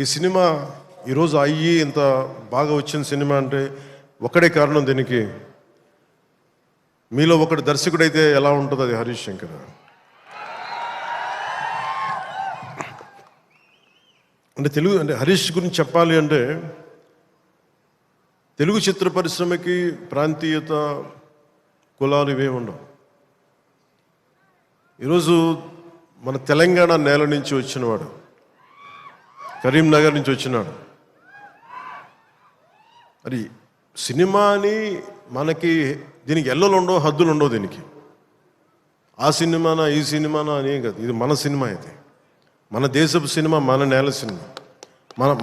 ఈ సినిమా ఈరోజు అయ్యి ఇంత బాగా వచ్చిన సినిమా అంటే ఒకడే కారణం. దీనికి మీలో ఒకటి దర్శకుడైతే ఎలా ఉంటుంది, అది హరీష్ శంకర్. అంటే తెలుగు అంటే హరీష్ గురించి చెప్పాలి అంటే తెలుగు చిత్ర పరిశ్రమకి ప్రాంతీయత, కులాలు ఇవే ఉండవు. ఈరోజు మన తెలంగాణ నేల నుంచి వచ్చినవాడు, కరీంనగర్ నుంచి వచ్చినాడు. మరి సినిమాని మనకి దీనికి ఎల్లలు ఉండవు, హద్దులు ఉండవు. దీనికి ఆ సినిమానా ఈ సినిమానా అని కాదు, ఇది మన సినిమా. ఇది మన దేశపు సినిమా, మన నేల సినిమా,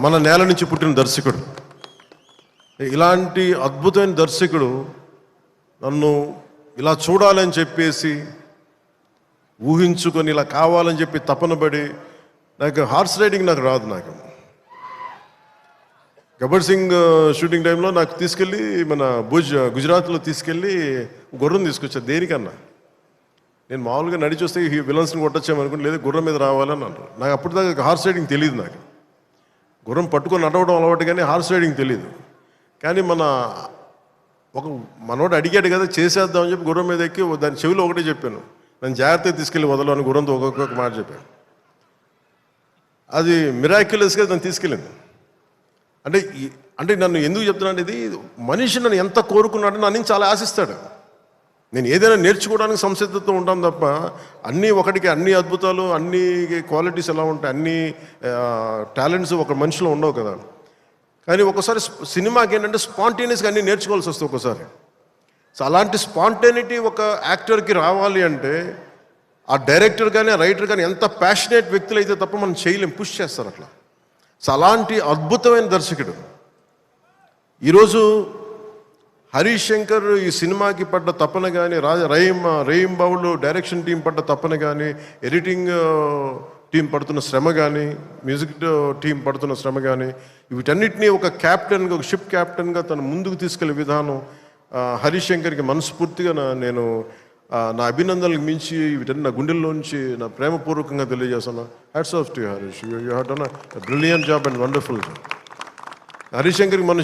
మన నేల నుంచి పుట్టిన దర్శకుడు. ఇలాంటి అద్భుతమైన దర్శకుడు నన్ను ఇలా చూడాలని చెప్పేసి ఊహించుకొని ఇలా కావాలని చెప్పి తపన పడి, నాకు హార్స్ రైడింగ్ నాకు రాదు. నాకు గబ్బర్ సింగ్ షూటింగ్ టైంలో నాకు తీసుకెళ్ళి మన గుజరాత్లో తీసుకెళ్ళి గుర్రం తీసుకొచ్చారు. దేనికన్నా నేను మామూలుగా నడిచి వస్తే ఈ విలన్స్ని కొట్టచ్చామనుకుంటే, లేదు గుర్రం మీద రావాలని అంటారు. నాకు అప్పటిదాకా హార్స్ రైడింగ్ తెలియదు. నాకు గుర్రం పట్టుకొని నడవడం అలవాటు, కానీ హార్స్ రైడింగ్ తెలియదు. కానీ మనోడు అడిగాడు కదా, చేసేద్దామని చెప్పి గుర్రం మీద ఎక్కి దాని చెవిలో ఒకటే చెప్పాను, నన్ను జాగ్రత్తగా తీసుకెళ్ళి వదలని గుర్రంతో ఒక్కొక్క మాట చెప్పాను. అది మిరాక్యులస్గా నన్ను తీసుకెళ్ళింది. అంటే నన్ను ఎందుకు చెప్తున్నాను, ఇది మనిషి నన్ను ఎంత కోరుకున్నాడో నన్ను చాలా ఆశిస్తాడు. నేను ఏదైనా నేర్చుకోవడానికి సంసిద్ధత ఉంటాను తప్ప, అన్నీ ఒకటికి అన్ని అద్భుతాలు, అన్ని క్వాలిటీస్ ఎలా ఉంటాయి, అన్ని టాలెంట్స్ ఒక మనిషిలో ఉండవు కదా. కానీ ఒకసారి సినిమాకి ఏంటంటే స్పాంటేనియస్గా అన్నీ నేర్చుకోవాల్సి వస్తుంది ఒకసారి. సో అలాంటి స్పాంటేనిటీ ఒక యాక్టర్కి రావాలి అంటే ఆ డైరెక్టర్ కానీ ఆ రైటర్ కానీ ఎంత ప్యాషనేట్ వ్యక్తులు అయితే తప్ప మనం చేయలేం, పుష్ చేస్తారు అట్లా. సో అలాంటి అద్భుతమైన దర్శకుడు ఈరోజు హరీష్ శంకర్. ఈ సినిమాకి పడ్డ తపన కానీ, రహీం బాబులు డైరెక్షన్ టీం పడ్డ తపన కానీ, ఎడిటింగ్ టీం పడుతున్న శ్రమ కానీ, మ్యూజిక్ టీం పడుతున్న శ్రమ కానీ, వీటన్నిటినీ ఒక క్యాప్టెన్గా, ఒక షిప్ క్యాప్టెన్గా తను ముందుకు తీసుకెళ్లే విధానం హరీష్ శంకర్కి మనస్ఫూర్తిగా నేను నా అభినందనలకు మించి వీటన్ని నా గుండెల్లోంచి నా ప్రేమపూర్వకంగా తెలియజేస్తాను. Hats off to Harish, you have done a brilliant job and wonderful job. Harish శంకర్కి మన